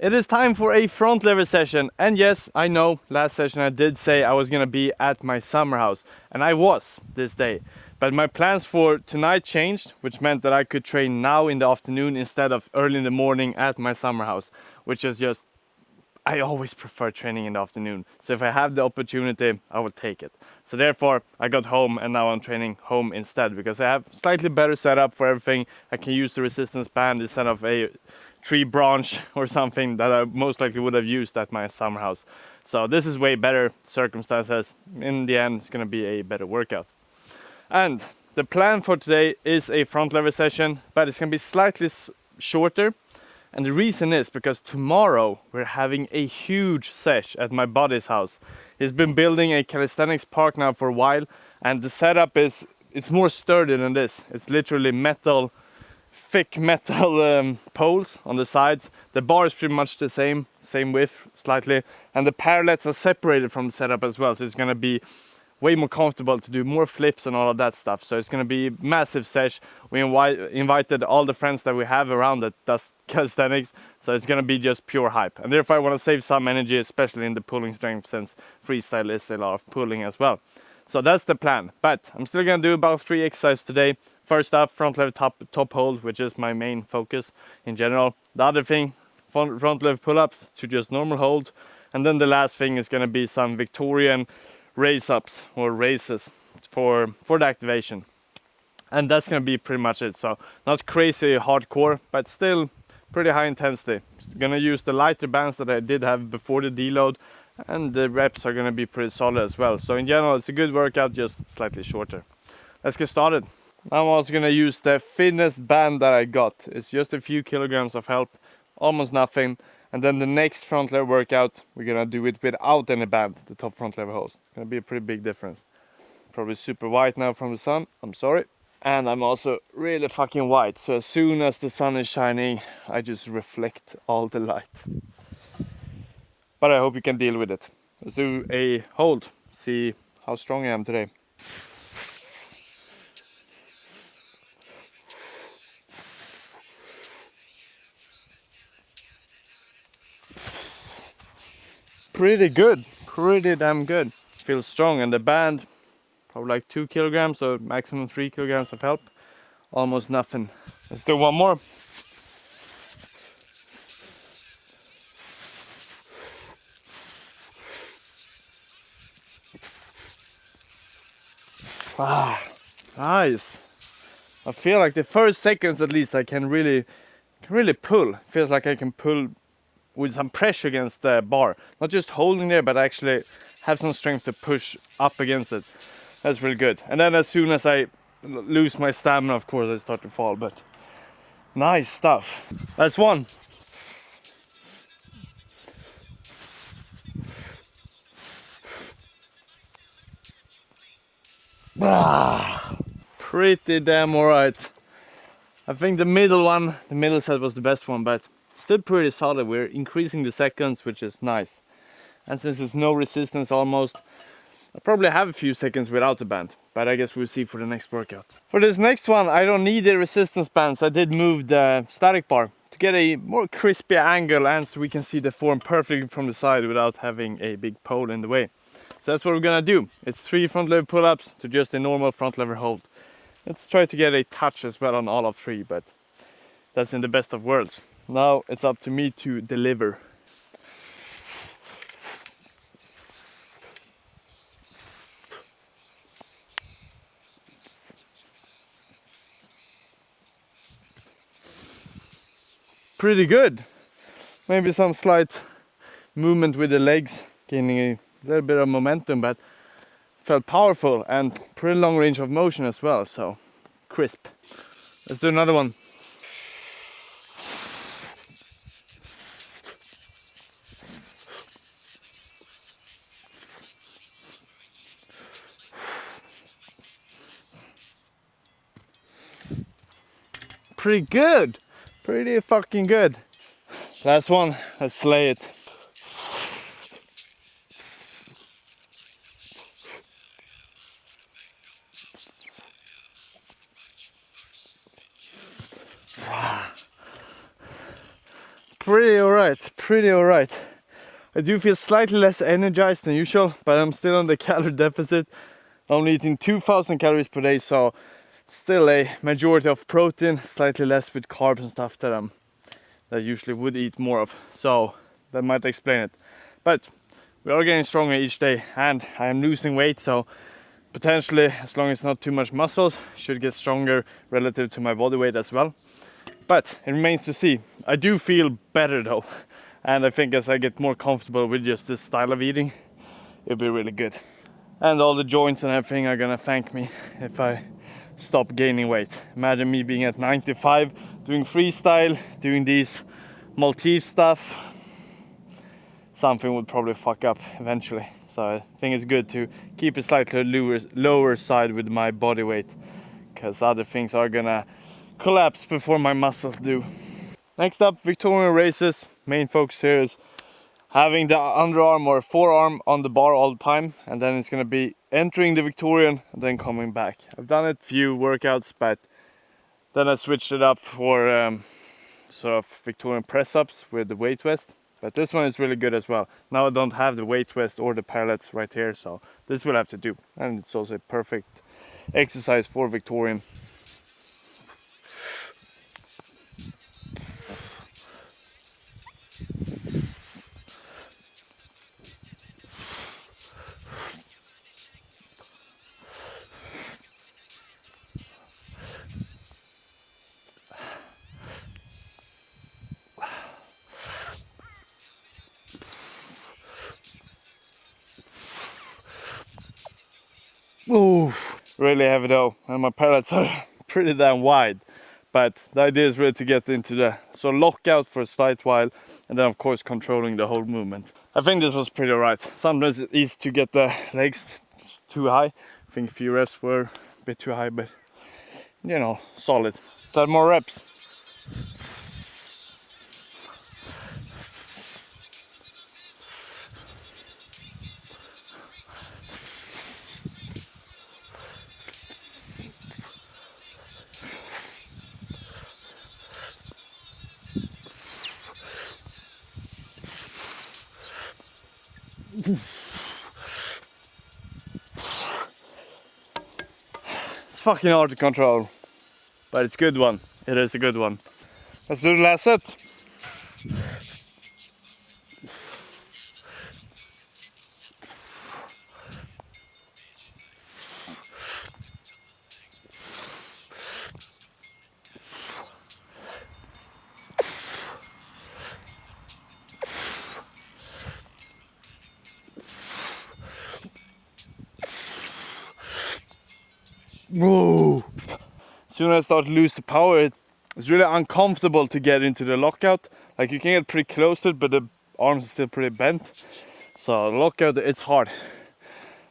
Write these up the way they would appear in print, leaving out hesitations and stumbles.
It is time for a front lever session, and yes, I know, last session I did say I was gonna be at my summer house, and I was this day. But my plans for tonight changed, which meant that I could train now in the afternoon instead of early in the morning at my summer house, which is just, I always prefer training in the afternoon. So if I have the opportunity, I will take it. So therefore, I got home and now I'm training home instead because I have slightly better setup for everything. I can use the resistance band instead of a tree branch or something that I most likely would have used at my summer house. So this is way better circumstances. In the end, it's gonna be a better workout. And the plan for today is a front lever session, but it's gonna be slightly shorter. And the reason is because tomorrow we're having a huge sesh at my buddy's house. He's been building a calisthenics park now for a while, and the setup it's more sturdy than this. It's literally metal, thick metal poles on the sides. The bar is pretty much the same width slightly, and the parallels are separated from the setup as well, so it's gonna be way more comfortable to do more flips and all of that stuff. So it's gonna be massive sesh. We invited all the friends that we have around that does calisthenics, so it's gonna be just pure hype. And therefore I want to save some energy, especially in the pulling strength, since freestyle is a lot of pulling as well. So that's the plan, but I'm still gonna do about 3 exercises today. First up, front lever top hold, which is my main focus in general. The other thing, front lever pull-ups to just normal hold. And then the last thing is gonna be some Victorian raise ups or raises for the activation, and that's gonna be pretty much it. So not crazy hardcore, but still pretty high intensity. Gonna use the lighter bands that I did have before the deload, and the reps are gonna be pretty solid as well. So in general, it's a good workout, just slightly shorter. Let's get started. I'm also gonna use the thinnest band that I got. It's just a few kilograms of help, almost nothing. And then the next front lever workout, we're gonna do it without any band, the top front lever holds. It's gonna be a pretty big difference. Probably super white now from the sun, I'm sorry. And I'm also really fucking white, so as soon as the sun is shining, I just reflect all the light. But I hope you can deal with it. Let's do a hold, see how strong I am today. Pretty good, pretty damn good. Feels strong, and the band probably like 2 kilograms, so maximum 3 kilograms of help. Almost nothing. Let's do one more. Nice. I feel like the first seconds at least I can really pull. Feels like I can pull with some pressure against the bar, not just holding there, but actually have some strength to push up against it. That's really good. And then as soon as I lose my stamina, of course I start to fall, but nice stuff. That's one. Pretty damn alright. I think the middle set was the best one, but still pretty solid. We're increasing the seconds, which is nice. And since there's no resistance almost, I'll probably have a few seconds without the band, but I guess we'll see for the next workout. For this next one, I don't need the resistance band, so I did move the static bar to get a more crispy angle and so we can see the form perfectly from the side without having a big pole in the way. So that's what we're gonna do. It's 3 front lever pull-ups to just a normal front lever hold. Let's try to get a touch as well on all of 3, but that's in the best of worlds. Now it's up to me to deliver. Pretty good. Maybe some slight movement with the legs, gaining a little bit of momentum, but felt powerful and pretty long range of motion as well, so crisp. Let's do another one. Pretty good, pretty fucking good. Last one, let's slay it. Pretty alright. pretty alright. I do feel slightly less energized than usual, but I'm still on the calorie deficit. I'm eating 2000 calories per day, so still a majority of protein, slightly less with carbs and stuff that I usually would eat more of. So that might explain it. But we are getting stronger each day, and I am losing weight, so potentially, as long as it's not too much muscles, should get stronger relative to my body weight as well. But it remains to see. I do feel better though, and I think as I get more comfortable with just this style of eating, it'll be really good. And all the joints and everything are gonna thank me if I stop gaining weight. Imagine me being at 95, doing freestyle, doing these Maltese stuff. Something would probably fuck up eventually. So I think it's good to keep it slightly lower side with my body weight, because other things are gonna collapse before my muscles do. Next up, Victorian races. Main focus here is having the underarm or forearm on the bar all the time, and then it's gonna be entering the Victorian and then coming back. I've done it few workouts, but then I switched it up for sort of Victorian press-ups with the weight vest. But this one is really good as well. Now I don't have the weight vest or the parallettes right here, so this will have to do. And it's also a perfect exercise for Victorian. Ooh, really heavy though, and my pellets are pretty damn wide. But the idea is really to get into the lockout for a slight while, and then of course controlling the whole movement. I think this was pretty alright. Sometimes it's easy to get the legs too high. I think a few reps were a bit too high, but you know, solid. 10 more reps. It's fucking hard to control, but it's a good one. It is a good one. Let's do the last set. Whoa! As soon as I start to lose the power, it's really uncomfortable to get into the lockout. Like you can get pretty close to it, but the arms are still pretty bent. So lockout, it's hard.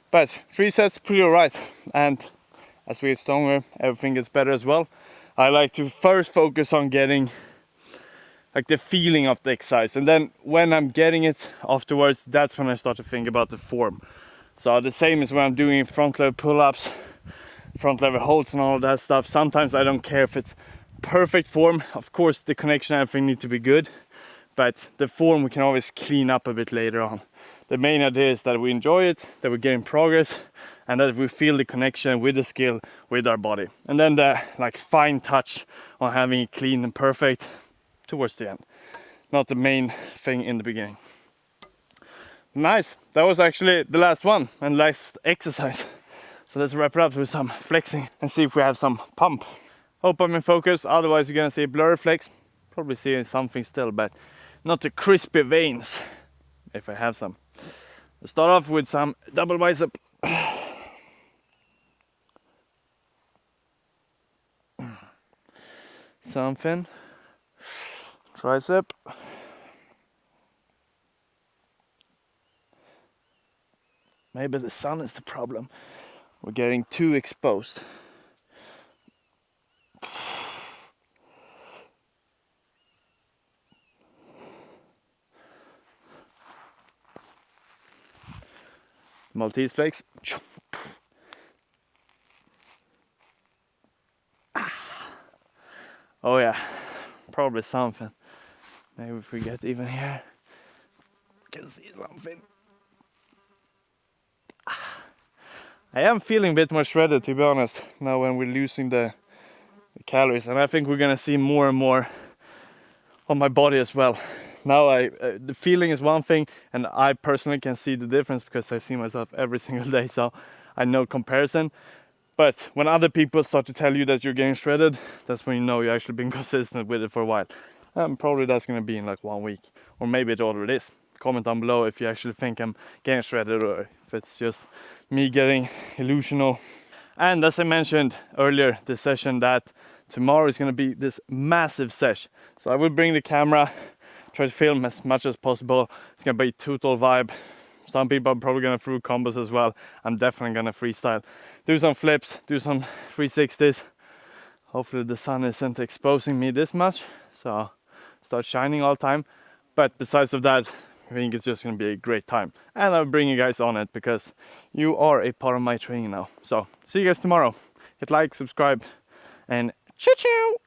But 3 sets, pretty alright. And as we get stronger, everything gets better as well. I like to first focus on getting like the feeling of the exercise, and then when I'm getting it afterwards, that's when I start to think about the form. So the same as when I'm doing front lever pull-ups, front lever holds and all of that stuff. Sometimes I don't care if it's perfect form. Of course the connection and everything need to be good, but the form we can always clean up a bit later on. The main idea is that we enjoy it, that we're getting progress, and that we feel the connection with the skill with our body. And then the like fine touch on having it clean and perfect towards the end, not the main thing in the beginning. Nice, that was actually the last one and last exercise. So let's wrap it up with some flexing and see if we have some pump. Hope I'm in focus, otherwise you're gonna see a blurry flex. Probably seeing something still, but not the crispy veins, if I have some. Let's start off with some double bicep. Something. Tricep. Maybe the sun is the problem. We're getting too exposed. Maltese flakes. Oh yeah, probably something. Maybe if we get even here, can see something. I am feeling a bit more shredded, to be honest, now when we're losing the calories, and I think we're gonna see more and more on my body as well. Now the feeling is one thing, and I personally can see the difference because I see myself every single day, so I know comparison. But when other people start to tell you that you're getting shredded, that's when you know you've actually been consistent with it for a while. Probably that's gonna be in like 1 week, or maybe it already is. Comment down below if you actually think I'm getting shredded or if it's just me getting illusional. And as I mentioned earlier this session, that tomorrow is going to be this massive sesh. So I will bring the camera, try to film as much as possible. It's going to be a total vibe. Some people are probably going to throw combos as well. I'm definitely going to freestyle. Do some flips, do some 360s. Hopefully the sun isn't exposing me this much, so start shining all the time. But besides of that, I think it's just going to be a great time. And I'll bring you guys on it because you are a part of my training now. So see you guys tomorrow. Hit like, subscribe, and ciao ciao!